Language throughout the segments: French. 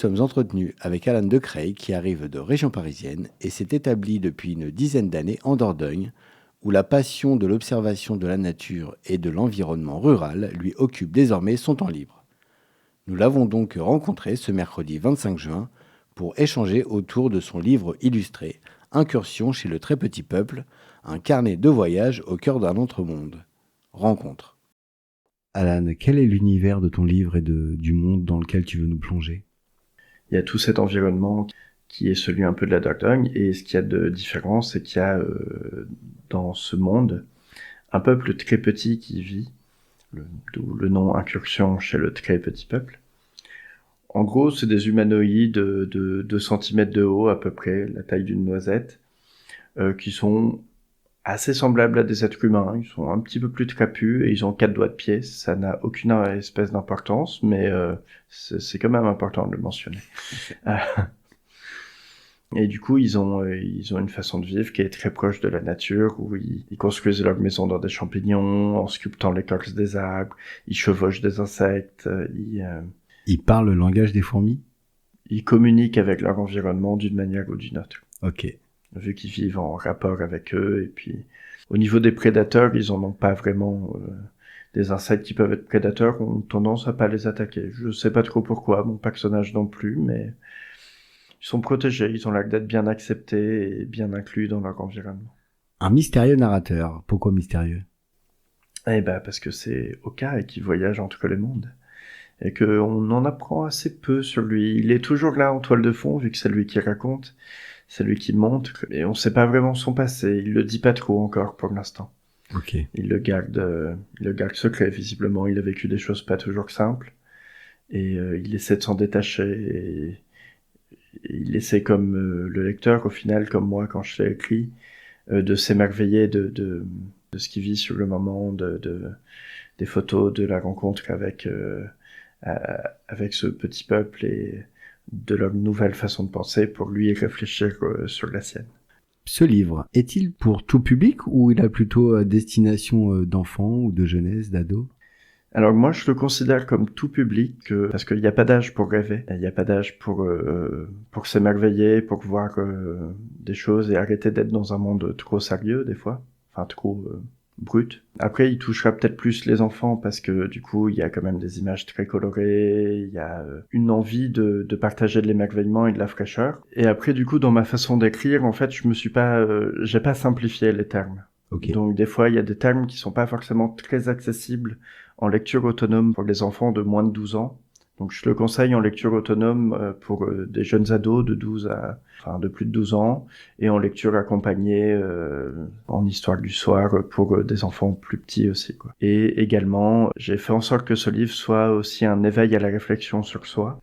sommes entretenus avec Alan Decreil qui arrive de région parisienne et s'est établi depuis une dizaine d'années en Dordogne, où la passion de l'observation de la nature et de l'environnement rural lui occupe désormais son temps libre. Nous l'avons donc rencontré ce mercredi 25 juin pour échanger autour de son livre illustré « Incursion chez le très petit peuple », un carnet de voyage au cœur d'un autre monde. Rencontre. Alan, quel est l'univers de ton livre et du monde dans lequel tu veux nous plonger ? Il y a tout cet environnement qui est celui un peu de la Dordogne, et ce qu'il y a de différent, c'est qu'il y a dans ce monde un peuple très petit qui vit, d'où le nom Incursion chez le très petit peuple. En gros, c'est des humanoïdes de 2 cm de haut, à peu près, la taille d'une noisette, qui sont assez semblables à des êtres humains. Ils sont un petit peu plus trapus et ils ont 4 doigts de pied. Ça n'a aucune espèce d'importance, mais c'est quand même important de le mentionner. Et du coup, ils ont une façon de vivre qui est très proche de la nature, où ils construisent leur maison dans des champignons, en sculptant l'écorce des arbres, ils chevauchent des insectes, Ils parlent le langage des fourmis ? Ils communiquent avec leur environnement d'une manière ou d'une autre. Ok. Vu qu'ils vivent en rapport avec eux, et puis au niveau des prédateurs, ils en ont pas vraiment. Des insectes qui peuvent être prédateurs ont tendance à pas les attaquer. Je sais pas trop pourquoi, mon personnage non plus, mais ils sont protégés, ils ont l'air d'être bien acceptés et bien inclus dans leur environnement. Un mystérieux narrateur. Pourquoi mystérieux ? Eh ben parce que c'est Oka et qu'il voyage entre les mondes. Et qu'on en apprend assez peu sur lui. Il est toujours là en toile de fond, vu que c'est lui qui raconte. C'est lui qui montre, et on sait pas vraiment son passé. Il le dit pas trop encore pour l'instant. Ok. Il le garde secret, visiblement. Il a vécu des choses pas toujours simples. Et il essaie de s'en détacher. Et il essaie, comme le lecteur, au final, comme moi, quand je l'ai écrit, de s'émerveiller de ce qu'il vit sur le moment, des photos, de la rencontre avec ce petit peuple et de leur nouvelle façon de penser pour lui réfléchir sur la sienne. Ce livre, est-il pour tout public ou il a plutôt destination d'enfants ou de jeunesse, d'ados ? Alors moi, je le considère comme tout public, parce qu'il n'y a pas d'âge pour rêver, il n'y a pas d'âge pour s'émerveiller, pour voir des choses et arrêter d'être dans un monde trop sérieux des fois, enfin trop brut. Après, il touchera peut-être plus les enfants parce que du coup, il y a quand même des images très colorées, il y a une envie de partager de l'émerveillement et de la fraîcheur. Et après, du coup, dans ma façon d'écrire, en fait, j'ai pas simplifié les termes. Ok. Donc des fois, il y a des termes qui sont pas forcément très accessibles en lecture autonome pour les enfants de moins de 12 ans. Donc je le conseille en lecture autonome pour des jeunes ados de plus de 12 ans, et en lecture accompagnée en histoire du soir pour des enfants plus petits aussi, quoi. Et également, j'ai fait en sorte que ce livre soit aussi un éveil à la réflexion sur soi.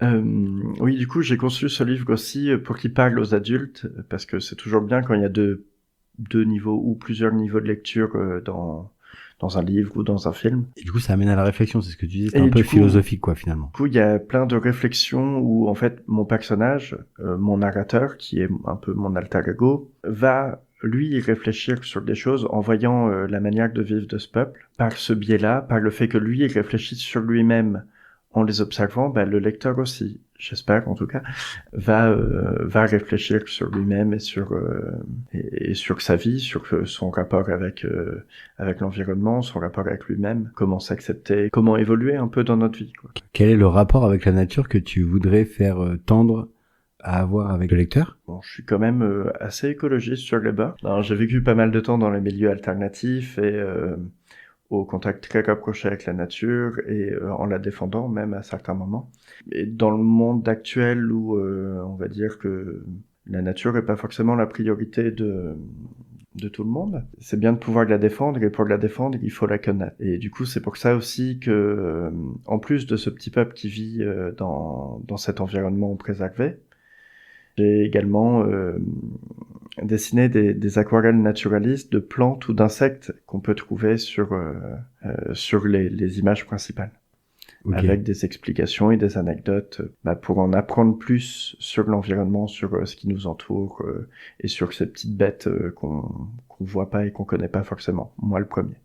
Oui, du coup, j'ai conçu ce livre aussi pour qu'il parle aux adultes, parce que c'est toujours bien quand il y a deux niveaux ou plusieurs niveaux de lecture dans un livre ou dans un film. Et du coup, ça amène à la réflexion, c'est ce que tu disais, c'est Et un peu du coup, philosophique, quoi, finalement. Du coup, il y a plein de réflexions où, en fait, mon personnage, mon narrateur, qui est un peu mon alter ego, va, lui, réfléchir sur des choses en voyant la manière de vivre de ce peuple. Par ce biais-là, par le fait que lui réfléchisse sur lui-même en les observant, le lecteur aussi, j'espère en tout cas, va réfléchir sur lui-même et sur sa vie, sur son rapport avec l'environnement, son rapport avec lui-même, comment s'accepter, comment évoluer un peu dans notre vie, quoi. Quel est le rapport avec la nature que tu voudrais faire tendre à avoir avec le lecteur ? Bon, je suis quand même assez écologiste sur les bords. Alors, j'ai vécu pas mal de temps dans les milieux alternatifs et au contact très rapproché avec la nature et en la défendant même à certains moments. Et dans le monde actuel où on va dire que la nature n'est pas forcément la priorité de tout le monde, c'est bien de pouvoir la défendre, et pour la défendre, il faut la connaître. Et du coup, c'est pour ça aussi que, en plus de ce petit peuple qui vit dans cet environnement préservé, j'ai également dessiné des aquarelles naturalistes de plantes ou d'insectes qu'on peut trouver sur les images principales. Okay. Avec des explications et des anecdotes pour en apprendre plus sur l'environnement, sur ce qui nous entoure et sur ces petites bêtes qu'on voit pas et qu'on connaît pas forcément. Moi, le premier.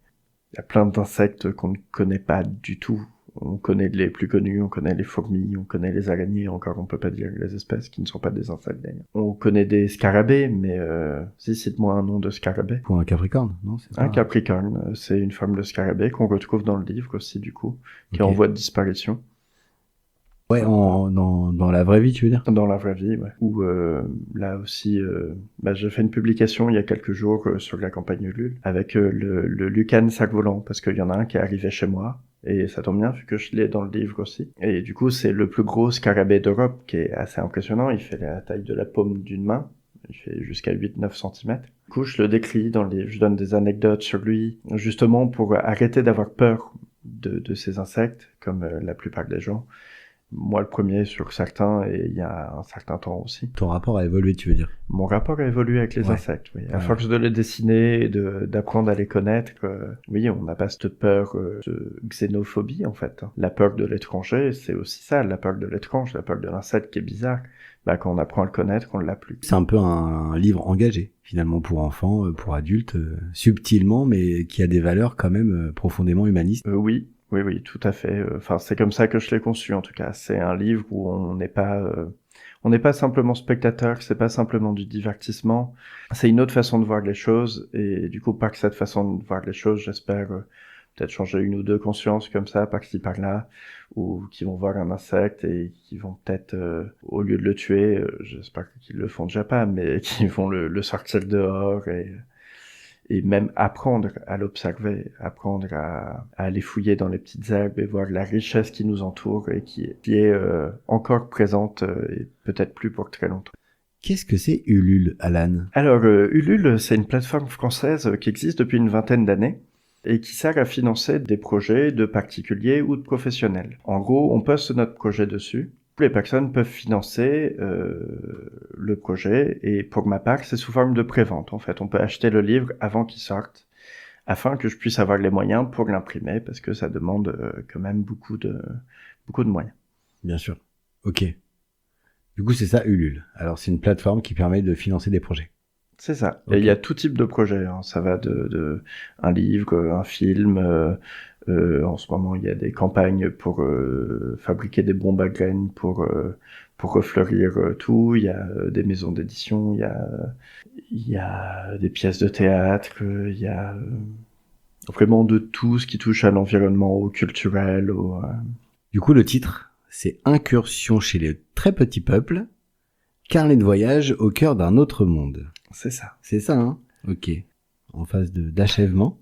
Il y a plein d'insectes qu'on ne connaît pas du tout On connaît les plus connus, on connaît les fourmis, on connaît les araignées, encore on peut pas dire les espèces qui ne sont pas des insectes d'ailleurs. On connaît des scarabées, mais si, cite-moi un nom de scarabée. Pour un capricorne, non? C'est Un pas... capricorne, c'est une forme de scarabée qu'on retrouve dans le livre aussi du coup, qui est Ok. en voie de disparition. Ouais, dans la vraie vie, tu veux dire? Dans la vraie vie, ouais. Ou là aussi, j'ai fait une publication il y a quelques jours sur la campagne Ulule avec le Lucan Cerf-Volant, parce qu'il y en a un qui est arrivé chez moi, et ça tombe bien vu que je l'ai dans le livre aussi. Et du coup, c'est le plus gros scarabée d'Europe, qui est assez impressionnant. Il fait la taille de la paume d'une main. Il fait jusqu'à 8-9 cm. Du coup, je le décris dans les... Je donne des anecdotes sur lui, justement pour arrêter d'avoir peur de ces insectes, comme la plupart des gens. Moi, le premier sur certains, et il y a un certain temps aussi. Ton rapport a évolué, tu veux dire? Mon rapport a évolué avec les Ouais. insectes, oui. À Ouais. force de les dessiner et d'apprendre à les connaître, oui, on n'a pas cette peur de xénophobie, en fait. La peur de l'étranger, c'est aussi ça, la peur de l'étrange, la peur de l'insecte qui est bizarre. Quand on apprend à le connaître, on l'a plus. C'est un peu un livre engagé, finalement, pour enfants, pour adultes, subtilement, mais qui a des valeurs quand même profondément humanistes. Oui, tout à fait. Enfin, c'est comme ça que je l'ai conçu, en tout cas. C'est un livre où on n'est pas simplement spectateur, c'est pas simplement du divertissement. C'est une autre façon de voir les choses, et du coup, par cette façon de voir les choses, j'espère peut-être changer une ou deux consciences comme ça, par-ci, par-là, ou qui vont voir un insecte et qui vont peut-être, au lieu de le tuer, j'espère qu'ils le font déjà pas, mais qui vont le sortir dehors et même apprendre à l'observer, apprendre à aller fouiller dans les petites herbes et voir la richesse qui nous entoure et qui est encore présente et peut-être plus pour très longtemps. Qu'est-ce que c'est Ulule, Alan? Alors, Ulule, c'est une plateforme française qui existe depuis une vingtaine d'années et qui sert à financer des projets de particuliers ou de professionnels. En gros, on poste notre projet dessus. Les personnes peuvent financer le projet, et pour ma part, c'est sous forme de prévente. En fait, on peut acheter le livre avant qu'il sorte, afin que je puisse avoir les moyens pour l'imprimer, parce que ça demande quand même beaucoup de moyens. Bien sûr. Ok. Du coup, c'est ça, Ulule. Alors, c'est une plateforme qui permet de financer des projets. C'est ça. Ok. Et il y a tout type de projets. Hein. Ça va de un livre, un film. En ce moment, il y a des campagnes pour fabriquer des bombes à graines pour refleurir tout. Il y a des maisons d'édition. Il y a des pièces de théâtre. Il y a vraiment de tout ce qui touche à l'environnement, au culturel. Du coup, le titre, c'est Incursion chez les très petits peuples, carnet de voyage au cœur d'un autre monde. C'est ça. C'est ça, hein? Ok. En phase d'achèvement.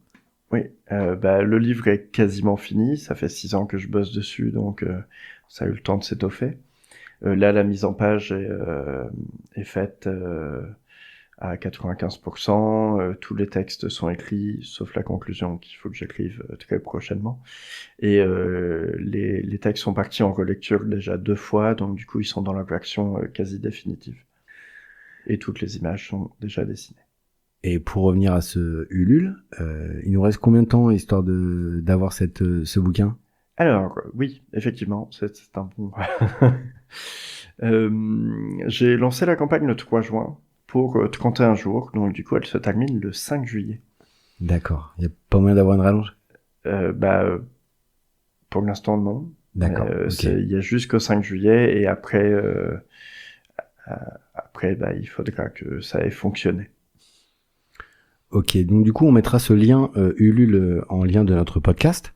Oui, le livre est quasiment fini. Ça fait 6 ans que je bosse dessus, donc ça a eu le temps de s'étoffer. Là, la mise en page est faite à 95%. Tous les textes sont écrits, sauf la conclusion qu'il faut que j'écrive très prochainement. Et les textes sont partis en relecture déjà 2 fois, donc du coup, ils sont dans leur version quasi définitive. Et toutes les images sont déjà dessinées. Et pour revenir à ce Ulule, il nous reste combien de temps histoire d'avoir ce bouquin? Alors, oui, effectivement, c'est un bon... j'ai lancé la campagne le 3 juin pour 31 jours, donc du coup, elle se termine le 5 juillet. D'accord. Il n'y a pas moyen d'avoir une rallonge? Pour l'instant, non. D'accord. Okay. Il y a jusqu'au 5 juillet, et après, il faudra que ça ait fonctionné. Ok, donc du coup, on mettra ce lien Ulule en lien de notre podcast.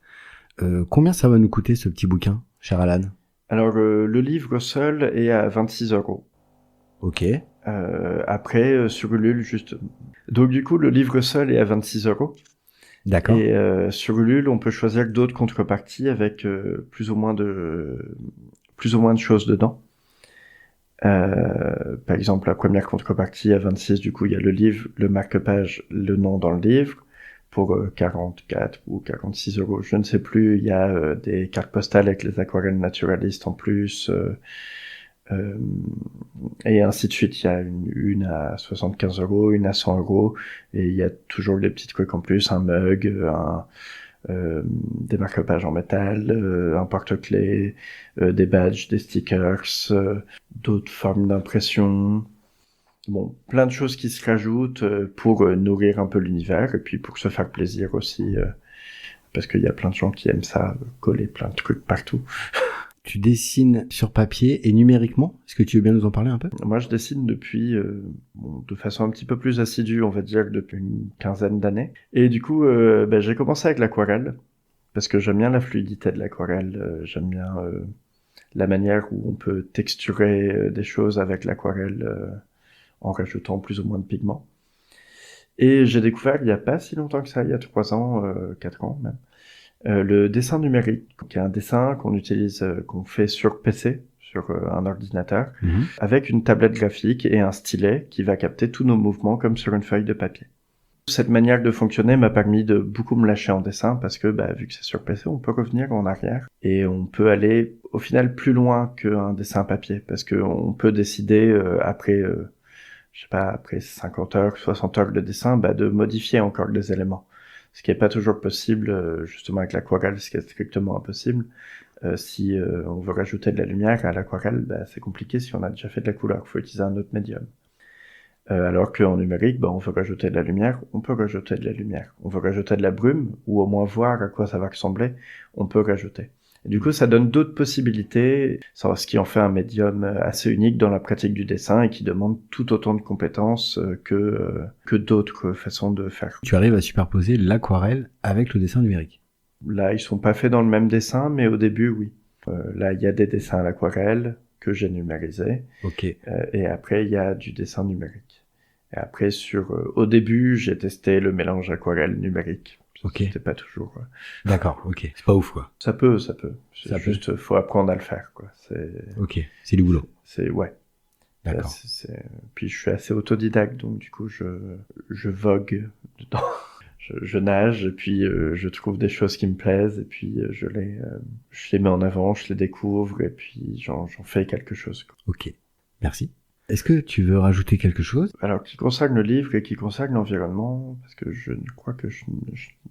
Combien ça va nous coûter, ce petit bouquin, cher Alan? Alors, le livre seul est à 26 €. Ok. Après, sur Ulule, juste... Donc, du coup, le livre seul est à 26 €. D'accord. Et sur Ulule, on peut choisir d'autres contreparties avec plus ou moins de choses dedans. Par exemple, la première contrepartie à 26, du coup, il y a le livre, le marque-page, le nom dans le livre, pour 44 ou 46 €, je ne sais plus. Il y a des cartes postales avec les aquarelles naturalistes en plus, et ainsi de suite. Il y a une à 75 €, une à 100 €, et il y a toujours des petits trucs en plus, un mug, des marque-pages en métal, un porte-clés, des badges, des stickers, d'autres formes d'impression. Bon, plein de choses qui se rajoutent pour nourrir un peu l'univers, et puis pour se faire plaisir aussi, parce qu'il y a plein de gens qui aiment ça, coller plein de trucs partout. Tu dessines sur papier et numériquement? Est-ce que tu veux bien nous en parler un peu? Moi, je dessine depuis, de façon un petit peu plus assidue, on va dire, depuis une quinzaine d'années. Et du coup, j'ai commencé avec l'aquarelle, parce que j'aime bien la fluidité de l'aquarelle, j'aime bien la manière où on peut texturer des choses avec l'aquarelle en rajoutant plus ou moins de pigments. Et j'ai découvert il n'y a pas si longtemps que ça, il y a 3 ans, 4 ans même, le dessin numérique, qui est un dessin qu'on utilise, qu'on fait sur PC, sur un ordinateur, avec une tablette graphique et un stylet qui va capter tous nos mouvements comme sur une feuille de papier. Cette manière de fonctionner m'a permis de beaucoup me lâcher en dessin parce que, vu que c'est sur PC, on peut revenir en arrière et on peut aller au final plus loin qu'un dessin papier parce qu'on peut décider après 50 heures, 60 heures de dessin, de modifier encore des éléments. Ce qui n'est pas toujours possible, justement avec l'aquarelle, ce qui est strictement impossible. Si on veut rajouter de la lumière à l'aquarelle, c'est compliqué si on a déjà fait de la couleur, il faut utiliser un autre médium. Alors qu'en numérique, on veut rajouter de la lumière, on peut rajouter de la lumière. On veut rajouter de la brume, ou au moins voir à quoi ça va ressembler, on peut rajouter. Et du coup, ça donne d'autres possibilités, ce qui en fait un médium assez unique dans la pratique du dessin et qui demande tout autant de compétences que d'autres façons de faire. Tu arrives à superposer l'aquarelle avec le dessin numérique? Là, ils sont pas faits dans le même dessin, mais au début, oui. Là, il y a des dessins à l'aquarelle que j'ai numérisés. Ok. Et après, il y a du dessin numérique. Et après, au début, j'ai testé le mélange aquarelle numérique. Ok. C'était pas toujours. D'accord, ok. C'est pas ouf, quoi. Ça peut. Faut apprendre à le faire, quoi. Ok. C'est du boulot. Ouais. D'accord. Puis je suis assez autodidacte, donc du coup, je vogue dedans. Je nage, et puis je trouve des choses qui me plaisent, et puis je les mets en avant, je les découvre, et puis j'en fais quelque chose, quoi. Ok. Merci. Est-ce que tu veux rajouter quelque chose? Alors, qui concerne le livre et qui concerne l'environnement, parce que je ne crois que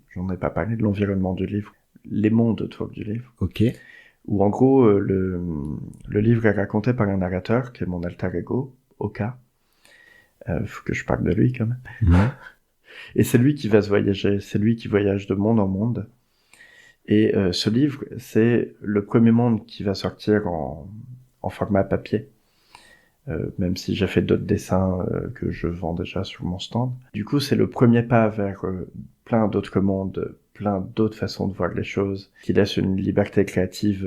j'en ai pas parlé de l'environnement du livre, les mondes autour du livre. Ok. Où en gros, le livre est raconté par un narrateur, qui est mon alter ego, Oka. Faut que je parle de lui quand même. Et c'est lui qui va se voyager, c'est lui qui voyage de monde en monde. Et ce livre, c'est le premier monde qui va sortir en format papier. Même si j'ai fait d'autres dessins que je vends déjà sur mon stand. Du coup, c'est le premier pas vers plein d'autres mondes, plein d'autres façons de voir les choses, qui laisse une liberté créative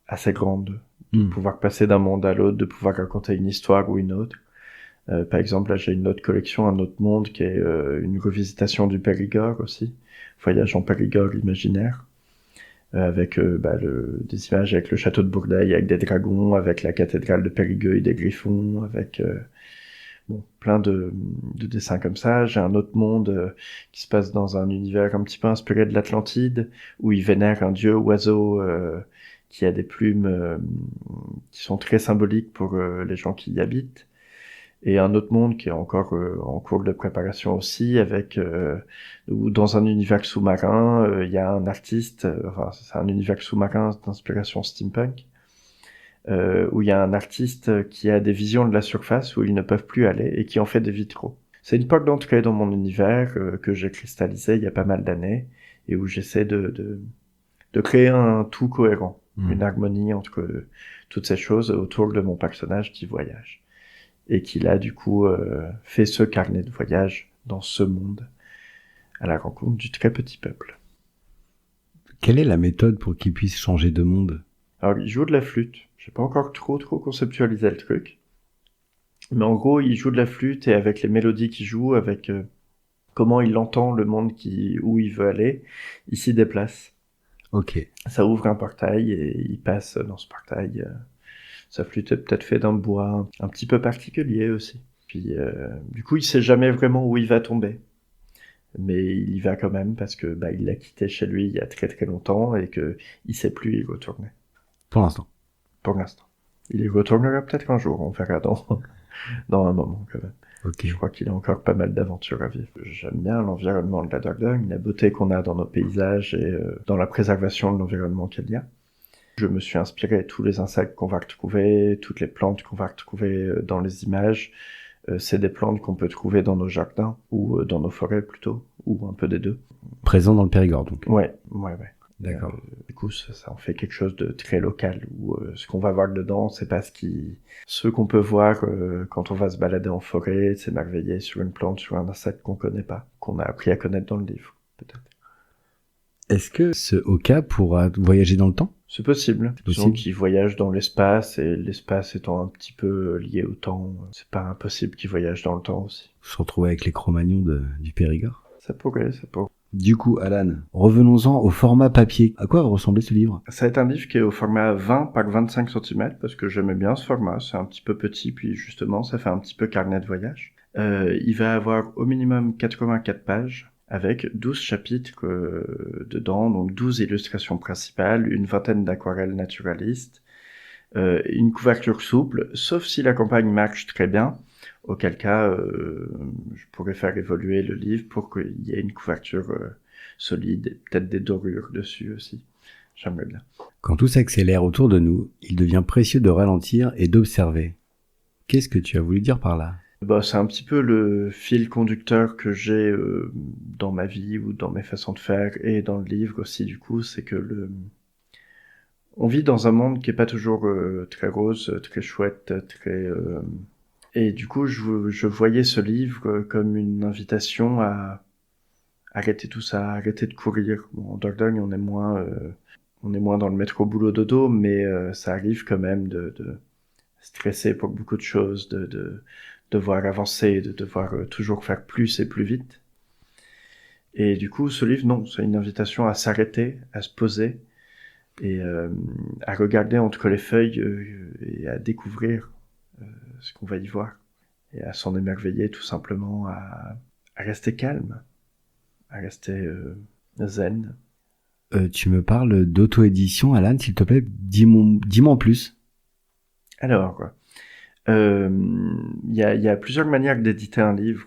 assez grande, de pouvoir passer d'un monde à l'autre, de pouvoir raconter une histoire ou une autre. Par exemple, là, j'ai une autre collection, un autre monde, qui est une revisitation du Périgord aussi, voyage en Périgord imaginaire. Avec des images avec le château de Bourdeil, avec des dragons, avec la cathédrale de Périgueux et des griffons, avec plein de dessins comme ça. J'ai un autre monde qui se passe dans un univers un petit peu inspiré de l'Atlantide, où ils vénèrent un dieu oiseau qui a des plumes qui sont très symboliques pour les gens qui y habitent. Et un autre monde qui est encore en cours de préparation aussi, où dans un univers sous-marin, il y a un artiste, c'est un univers sous-marin d'inspiration steampunk, où il y a un artiste qui a des visions de la surface où ils ne peuvent plus aller et qui en fait des vitraux. C'est une porte d'entrée dans mon univers que j'ai cristallisé il y a pas mal d'années et où j'essaie de créer un tout cohérent, une harmonie entre toutes ces choses autour de mon personnage qui voyage. Et qui a du coup fait ce carnet de voyage dans ce monde à la rencontre du très petit peuple. Quelle est la méthode pour qu'il puisse changer de monde? Alors, il joue de la flûte. J'ai pas encore trop conceptualisé le truc. Mais en gros, il joue de la flûte et avec les mélodies qu'il joue, avec comment il entend le monde où il veut aller, il s'y déplace. Ok. Ça ouvre un portail et il passe dans ce portail. Sa flûte est peut-être faite d'un bois un petit peu particulier aussi. Puis du coup, il sait jamais vraiment où il va tomber. Mais il y va quand même parce que il l'a quitté chez lui il y a très très longtemps et que il sait plus y retourner. Pour l'instant. Pour l'instant. Il y retournera peut-être un jour, on verra dans un moment quand même. Okay. Je crois qu'il a encore pas mal d'aventures à vivre. J'aime bien l'environnement de la Dordogne, la beauté qu'on a dans nos paysages et dans la préservation de l'environnement qu'il y a. Je me suis inspiré de tous les insectes qu'on va retrouver, toutes les plantes qu'on va retrouver dans les images. C'est des plantes qu'on peut trouver dans nos jardins, ou dans nos forêts plutôt, ou un peu des deux. présent dans le Périgord, donc. Ouais. D'accord. Du coup, ça en fait quelque chose de très local, où ce qu'on va voir dedans, c'est pas ce qu'on peut voir quand on va se balader en forêt, s'émerveiller sur une plante, sur un insecte qu'on connaît pas, qu'on a appris à connaître dans le livre, peut-être. Est-ce que ce Oka pourra voyager dans le temps? C'est possible. C'est possible. Disons qu'il voyage dans l'espace, et l'espace étant un petit peu lié au temps, c'est pas impossible qu'il voyage dans le temps aussi. Se retrouver avec les Cro-Magnons du Périgord. Ça pourrait. Du coup, Alan, revenons-en au format papier. À quoi ressemblait ce livre? Ça va être un livre qui est au format 20 par 25 cm, parce que j'aimais bien ce format. C'est un petit peu petit, puis justement, ça fait un petit peu carnet de voyage. Il va avoir au minimum 84 pages, avec 12 chapitres dedans, donc 12 illustrations principales, une vingtaine d'aquarelles naturalistes, une couverture souple, sauf si la campagne marche très bien, auquel cas je pourrais faire évoluer le livre pour qu'il y ait une couverture solide, et peut-être des dorures dessus aussi. J'aimerais bien. Quand tout s'accélère autour de nous, il devient précieux de ralentir et d'observer. Qu'est-ce que tu as voulu dire par là? C'est un petit peu le fil conducteur que j'ai dans ma vie ou dans mes façons de faire, et dans le livre aussi, du coup, c'est que on vit dans un monde qui est pas toujours très rose, très chouette, très... Et du coup, je voyais ce livre comme une invitation à arrêter tout ça, arrêter de courir. Bon, en Dordogne, on est moins dans le métro boulot dodo, mais ça arrive quand même de stresser pour beaucoup de choses, de devoir avancer, de devoir toujours faire plus et plus vite. Et du coup, ce livre, non, c'est une invitation à s'arrêter, à se poser, et à regarder entre les feuilles et à découvrir ce qu'on va y voir, et à s'en émerveiller tout simplement, à rester calme, à rester zen. Tu me parles d'auto-édition, Alan, s'il te plaît, dis-moi en plus. Alors, il y a plusieurs manières d'éditer un livre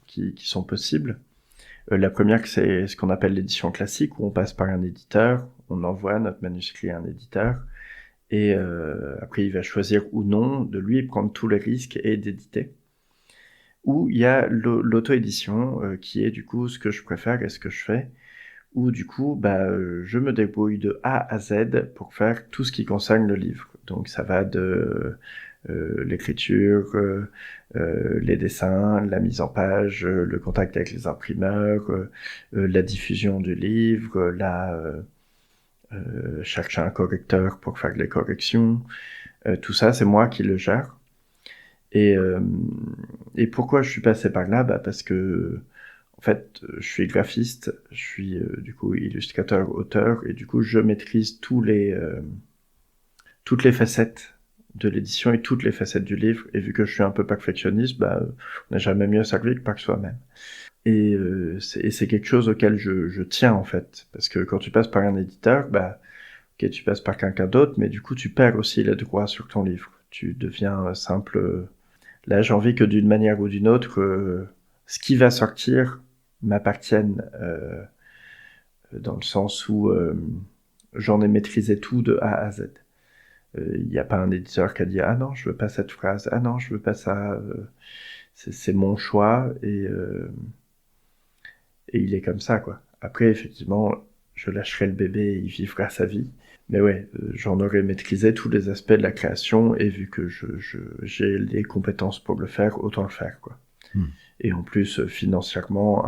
qui sont possibles. La première, c'est ce qu'on appelle l'édition classique, où on passe par un éditeur, on envoie notre manuscrit à un éditeur, et après il va choisir ou non de lui prendre tous les risques et d'éditer. Ou il y a l'auto-édition, qui est du coup ce que je préfère et ce que je fais, où du coup je me débrouille de A à Z pour faire tout ce qui concerne le livre. Donc ça va de l'écriture, les dessins, la mise en page, le contact avec les imprimeurs, la diffusion du livre, chercher un correcteur pour faire les corrections. Tout ça, c'est moi qui le gère. Et pourquoi je suis passé par là? Parce que en fait, je suis graphiste, je suis du coup illustrateur, auteur, et du coup je maîtrise toutes les facettes de l'édition et toutes les facettes du livre. Et vu que je suis un peu perfectionniste, on n'est jamais mieux servi que par soi-même. Et c'est quelque chose auquel je tiens en fait, parce que quand tu passes par un éditeur, ok, tu passes par quelqu'un d'autre, mais du coup tu perds aussi les droits sur ton livre. Tu deviens simple. Là, j'ai envie que d'une manière ou d'une autre, ce qui va sortir m'appartienne, dans le sens où j'en ai maîtrisé tout de A à Z. Il n'y a pas un éditeur qui a dit « Ah non, je veux pas cette phrase. Ah non, je veux pas ça. » C'est mon choix, et il est comme ça, quoi. Après, effectivement, je lâcherai le bébé et il vivra sa vie. Mais ouais, j'en aurais maîtrisé tous les aspects de la création, et vu que j'ai les compétences pour le faire, autant le faire, quoi. Et en plus, financièrement,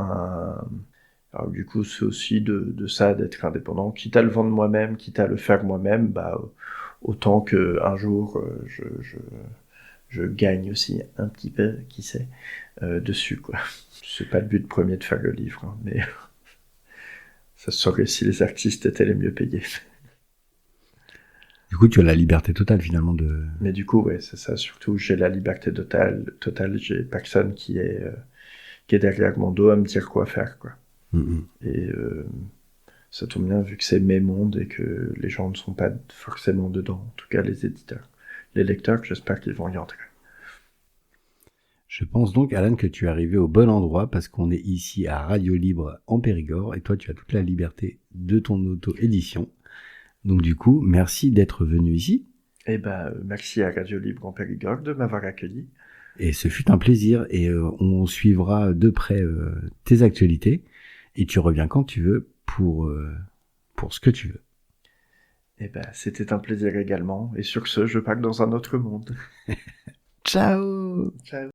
alors du coup, c'est aussi de ça, d'être indépendant. Quitte à le vendre moi-même, quitte à le faire moi-même, autant qu'un jour, je gagne aussi un petit peu, qui sait, dessus, quoi. C'est pas le but premier de faire le livre, hein, mais ça se saurait si les artistes étaient les mieux payés. Du coup, tu as la liberté totale, finalement, de... Mais du coup, ouais, c'est ça, surtout, j'ai la liberté totale, j'ai personne qui est derrière mon dos à me dire quoi faire, quoi. Et ça tombe bien, vu que c'est mes mondes et que les gens ne sont pas forcément dedans, en tout cas les éditeurs. Les lecteurs, j'espère qu'ils vont y entrer. Je pense donc, Alan, que tu es arrivé au bon endroit, parce qu'on est ici à Radio Libre en Périgord, et toi, tu as toute la liberté de ton auto-édition. Donc du coup, merci d'être venu ici. Eh merci à Radio Libre en Périgord de m'avoir accueilli. Et ce fut un plaisir, et on suivra de près tes actualités. Et tu reviens quand tu veux pour ce que tu veux. Eh ben, c'était un plaisir également. Et sur ce, je pars dans un autre monde. Ciao! Ciao!